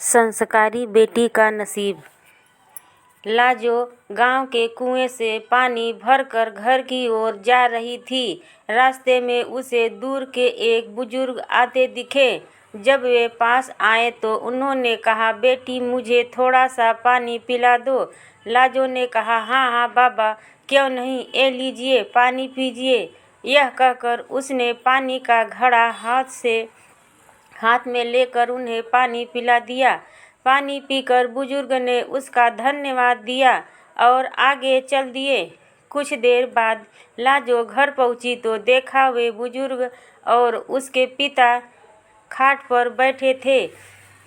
संस्कारी बेटी का नसीब। लाजो गांव के कुएं से पानी भरकर घर की ओर जा रही थी। रास्ते में उसे दूर के एक बुजुर्ग आते दिखे। जब वे पास आए तो उन्होंने कहा, बेटी मुझे थोड़ा सा पानी पिला दो। लाजो ने कहा, हाँ हाँ बाबा, क्यों नहीं, ये लीजिए, पानी पीजिए। यह कहकर उसने पानी का घड़ा हाथ में लेकर उन्हें पानी पिला दिया। पानी पीकर बुजुर्ग ने उसका धन्यवाद दिया और आगे चल दिए। कुछ देर बाद लाजो घर पहुंची तो देखा वे बुजुर्ग और उसके पिता खाट पर बैठे थे।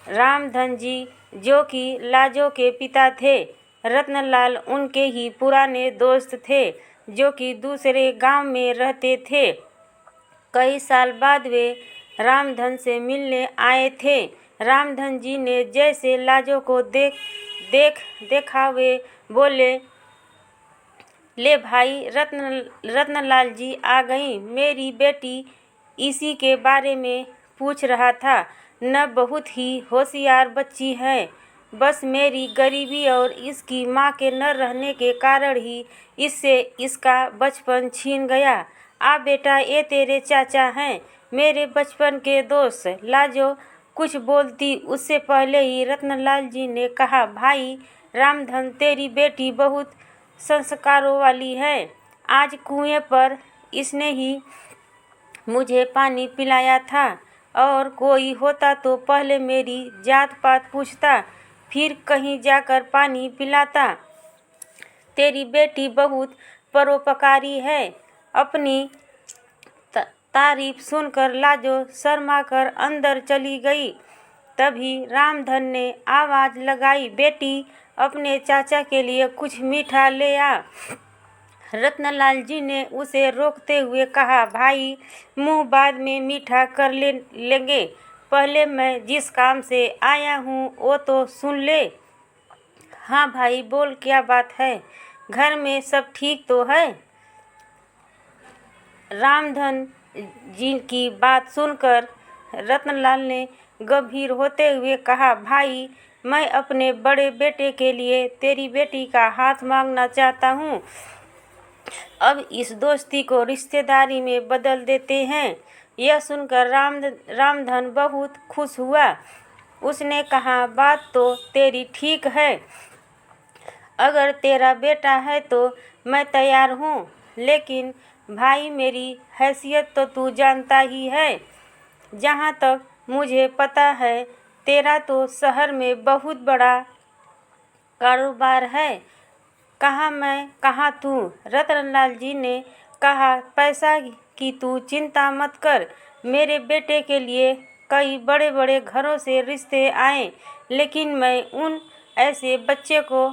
रामधन जी, जो कि लाजो के पिता थे, रत्नलाल उनके ही पुराने दोस्त थे, जो कि दूसरे गांव में रहते थे। कई साल बाद वे रामधन से मिलने आए थे। रामधन जी ने जैसे लाजो को देखा वे बोले, ले भाई, रत्नलाल जी आ गई। मेरी बेटी इसी के बारे में पूछ रहा था। न बहुत ही होशियार बच्ची है, बस मेरी गरीबी और इसकी माँ के न रहने के कारण ही इससे इसका बचपन छीन गया। आ बेटा, ये तेरे चाचा हैं, मेरे बचपन के दोस्त। लाजो कुछ बोलती उससे पहले ही रत्नलाल जी ने कहा, भाई रामधन, तेरी बेटी बहुत संस्कारों वाली है। आज कुएं पर इसने ही मुझे पानी पिलाया था, और कोई होता तो पहले मेरी जात पात पूछता, फिर कहीं जाकर पानी पिलाता। तेरी बेटी बहुत परोपकारी है। अपनी तारीफ सुनकर लाजो शर्मा कर अंदर चली गई। तभी रामधन ने आवाज लगाई, बेटी अपने चाचा के लिए कुछ मीठा ले आ। रत्नलाल जी ने उसे रोकते हुए कहा, भाई मुंह बाद में मीठा कर लेंगे, पहले मैं जिस काम से आया हूँ वो तो सुन ले। हाँ भाई बोल, क्या बात है, घर में सब ठीक तो है? रामधन जी की बात सुनकर रत्नलाल ने गंभीर होते हुए कहा, भाई मैं अपने बड़े बेटे के लिए तेरी बेटी का हाथ मांगना चाहता हूँ। अब इस दोस्ती को रिश्तेदारी में बदल देते हैं। यह सुनकर रामधन बहुत खुश हुआ। उसने कहा, बात तो तेरी ठीक है, अगर तेरा बेटा है तो मैं तैयार हूँ, लेकिन भाई मेरी हैसियत तो तू जानता ही है। जहाँ तक मुझे पता है, तेरा तो शहर में बहुत बड़ा कारोबार है। कहाँ मैं, कहाँ तू? रतनलाल जी ने कहा, पैसा की तू चिंता मत कर, मेरे बेटे के लिए कई बड़े बड़े घरों से रिश्ते आए, लेकिन मैं उन ऐसे बच्चे को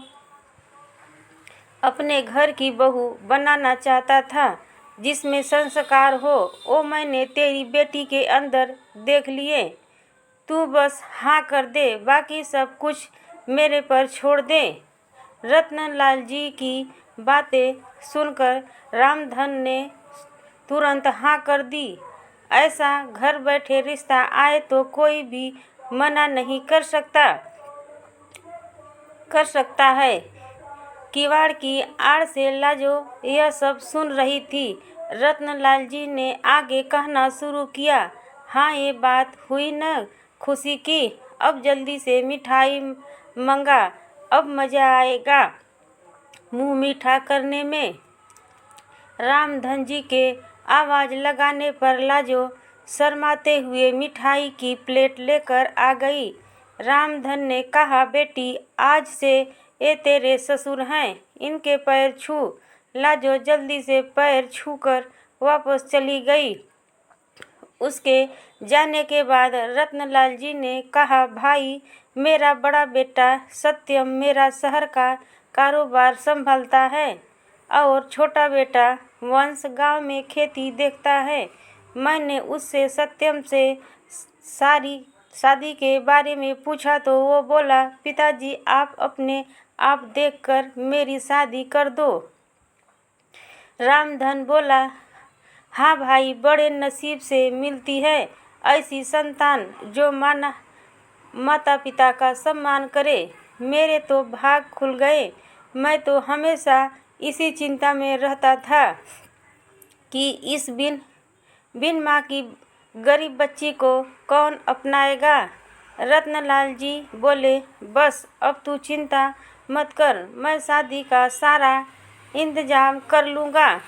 अपने घर की बहू बनाना चाहता था जिसमें संस्कार हो। वो मैंने तेरी बेटी के अंदर देख लिए। तू बस हाँ कर दे, बाकी सब कुछ मेरे पर छोड़ दे। रत्नलाल जी की बातें सुनकर रामधन ने तुरंत हाँ कर दी। ऐसा घर बैठे रिश्ता आए तो कोई भी मना नहीं कर सकता है। किवाड़ की आड़ से लाजो यह सब सुन रही थी। रत्नलाल जी ने आगे कहना शुरू किया, हाँ ये बात हुई न खुशी की, अब जल्दी से मिठाई मंगा, अब मज़ा आएगा मुँह मीठा करने में। रामधन जी के आवाज़ लगाने पर लाजो शर्माते हुए मिठाई की प्लेट लेकर आ गई। रामधन ने कहा, बेटी आज से ये तेरे ससुर हैं, इनके पैर छू। लाजो जल्दी से पैर छूकर वापस चली गई। उसके जाने के बाद रत्नलाल जी ने कहा, भाई मेरा बड़ा बेटा सत्यम मेरा शहर का कारोबार संभालता है और छोटा बेटा वंश गांव में खेती देखता है। मैंने उससे सत्यम से शादी के बारे में पूछा तो वो बोला, पिताजी आप अपने आप देखकर मेरी शादी कर दो। रामधन बोला, हाँ भाई, बड़े नसीब से मिलती है ऐसी संतान जो माता पिता का सम्मान करे। मेरे तो भाग खुल गए। मैं तो हमेशा इसी चिंता में रहता था कि इस बिन माँ की गरीब बच्ची को कौन अपनाएगा। रत्नलाल जी बोले, बस अब तू चिंता मत कर, मैं शादी का सारा इंतजाम कर लूँगा।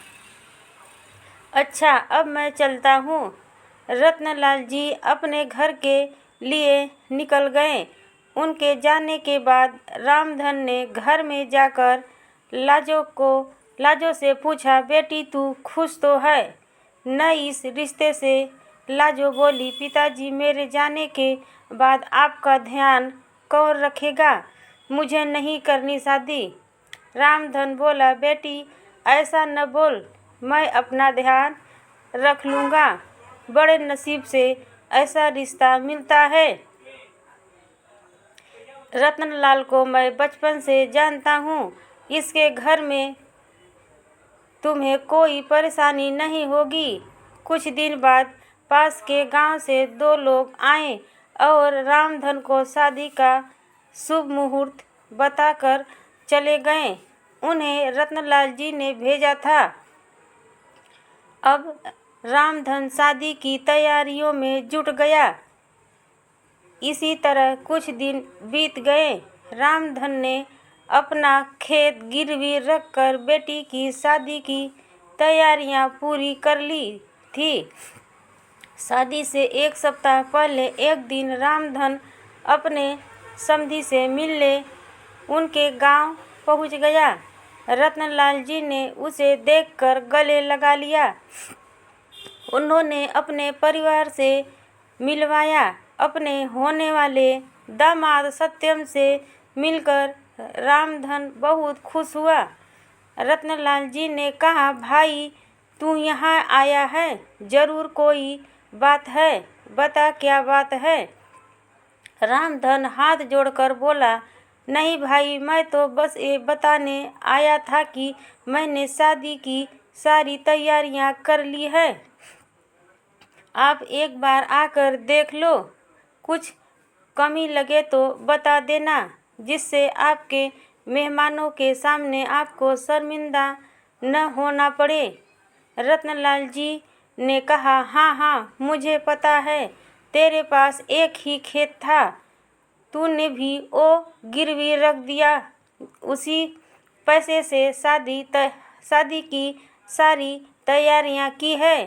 अच्छा, अब मैं चलता हूँ। रत्नलाल जी अपने घर के लिए निकल गए। उनके जाने के बाद रामधन ने घर में जाकर लाजो से पूछा, बेटी तू खुश तो है न इस रिश्ते से? लाजो बोली, पिताजी मेरे जाने के बाद आपका ध्यान कौन रखेगा? मुझे नहीं करनी शादी। रामधन बोला, बेटी ऐसा न बोल, मैं अपना ध्यान रख लूँगा। बड़े नसीब से ऐसा रिश्ता मिलता है। रत्नलाल को मैं बचपन से जानता हूँ। इसके घर में तुम्हें कोई परेशानी नहीं होगी। कुछ दिन बाद पास के गांव से 2 लोग आए और रामधन को शादी का शुभ मुहूर्त बताकर चले गए। उन्हें रत्नलाल जी ने भेजा था। अब रामधन शादी की तैयारियों में जुट गया। इसी तरह कुछ दिन बीत गए। रामधन ने अपना खेत गिरवी रखकर बेटी की शादी की तैयारियां पूरी कर ली थी। शादी से 1 सप्ताह पहले एक दिन रामधन अपने समधी से मिलने उनके गांव पहुंच गया। रत्नलाल जी ने उसे देखकर गले लगा लिया। उन्होंने अपने परिवार से मिलवाया। अपने होने वाले दामाद सत्यम से मिलकर रामधन बहुत खुश हुआ। रत्नलाल जी ने कहा, भाई तू यहाँ आया है, जरूर कोई बात है, बता क्या बात है। रामधन हाथ जोड़कर बोला, नहीं भाई, मैं तो बस ये बताने आया था कि मैंने शादी की सारी तैयारियां कर ली है। आप एक बार आकर देख लो, कुछ कमी लगे तो बता देना, जिससे आपके मेहमानों के सामने आपको शर्मिंदा न होना पड़े। रत्नलाल जी ने कहा, हाँ हाँ, मुझे पता है, तेरे पास एक ही खेत था, तूने भी वो गिरवी रख दिया। उसी पैसे से शादी की सारी तैयारियां की है।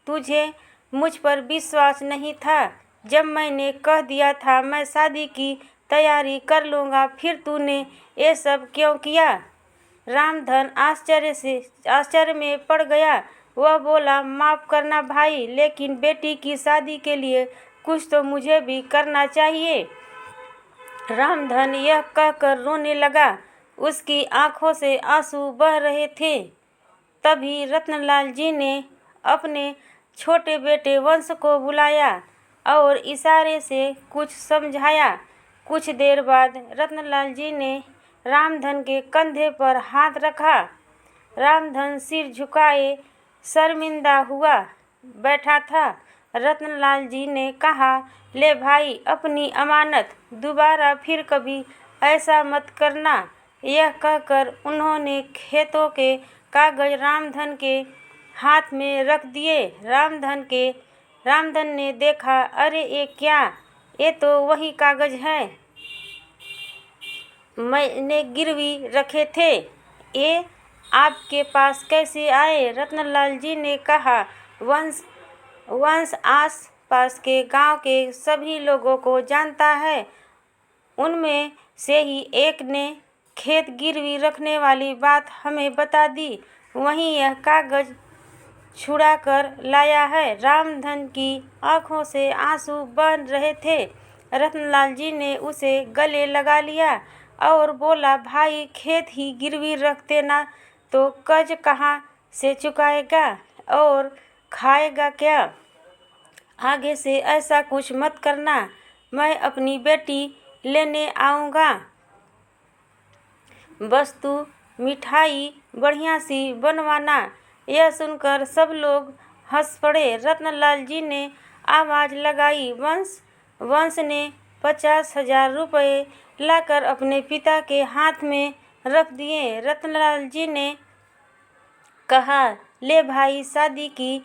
तुझे मुझ पर विश्वास नहीं था। जब मैंने कह दिया था मैं शादी की तैयारी कर लूँगा, फिर तूने ये सब क्यों किया? रामधन आश्चर्य में पड़ गया। वह बोला, माफ़ करना भाई, लेकिन बेटी की शादी के लिए कुछ तो मुझे भी करना चाहिए। रामधन यह कहकर रोने लगा। उसकी आंखों से आंसू बह रहे थे। तभी रत्नलाल जी ने अपने छोटे बेटे वंश को बुलाया और इशारे से कुछ समझाया। कुछ देर बाद रत्नलाल जी ने रामधन के कंधे पर हाथ रखा। रामधन सिर झुकाए शर्मिंदा हुआ बैठा था। रत्नलाल जी ने कहा, ले भाई, अपनी अमानत, दोबारा फिर कभी ऐसा मत करना। यह कहकर उन्होंने खेतों के कागज रामधन के हाथ में रख दिए। रामधन ने देखा, अरे ये क्या, ये तो वही कागज है मैंने गिरवी रखे थे। ये आपके पास कैसे आए? रत्नलाल जी ने कहा, वंश आस पास के गांव के सभी लोगों को जानता है। उनमें से ही एक ने खेत गिरवी रखने वाली बात हमें बता दी। वहीं यह कागज छुड़ा कर लाया है। रामधन की आंखों से आंसू बह रहे थे। रत्नलाल जी ने उसे गले लगा लिया और बोला, भाई, खेत ही गिरवी रख देना तो कर्ज कहाँ से चुकाएगा और खाएगा क्या? आगे से ऐसा कुछ मत करना। मैं अपनी बेटी लेने आऊँगा। बस तू मिठाई बढ़िया सी बनवाना। यह सुनकर सब लोग हंस पड़े। रत्नलाल जी ने आवाज़ लगाई, वंश ने 50,000 रुपये लाकर अपने पिता के हाथ में रख दिए। रतनलाल जी ने कहा, ले भाई, शादी की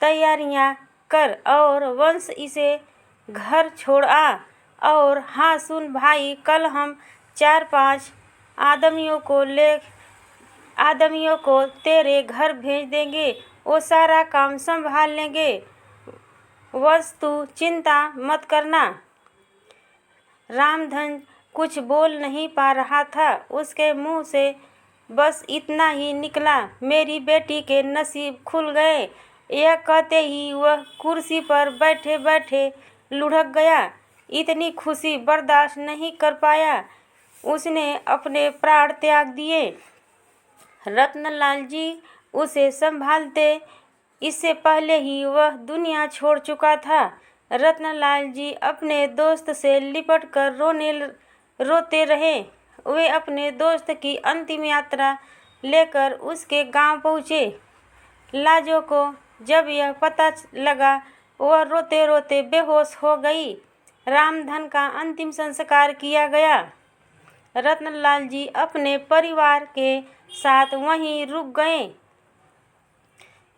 तैयारियां कर और वंश इसे घर छोड़ आ। और हाँ सुन भाई, कल हम 4-5 आदमियों को तेरे घर भेज देंगे, वो सारा काम संभाल लेंगे, बस तू चिंता मत करना। रामधन कुछ बोल नहीं पा रहा था। उसके मुंह से बस इतना ही निकला, मेरी बेटी के नसीब खुल गए। यह कहते ही वह कुर्सी पर बैठे बैठे लुढ़क गया। इतनी खुशी बर्दाश्त नहीं कर पाया, उसने अपने प्राण त्याग दिए। रत्नलाल जी उसे संभालते, इससे पहले ही वह दुनिया छोड़ चुका था। रत्नलाल जी अपने दोस्त से लिपटकर रोते रहे। वे अपने दोस्त की अंतिम यात्रा लेकर उसके गांव पहुँचे। लाजो को जब यह पता लगा, वह रोते रोते बेहोश हो गई। रामधन का अंतिम संस्कार किया गया। रत्नलाल जी अपने परिवार के साथ वहीं रुक गए।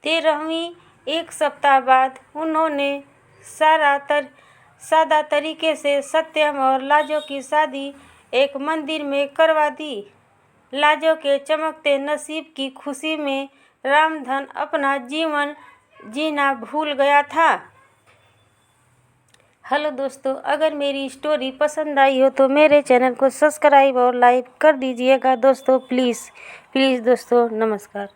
13वीं एक सप्ताह बाद उन्होंने सादा तरीके से सत्यम और लाजो की शादी एक मंदिर में करवा दी। लाजो के चमकते नसीब की खुशी में रामधन अपना जीवन जीना भूल गया था। हेलो दोस्तों, अगर मेरी स्टोरी पसंद आई हो तो मेरे चैनल को सब्सक्राइब और लाइक कर दीजिएगा दोस्तों, प्लीज़ दोस्तों, नमस्कार।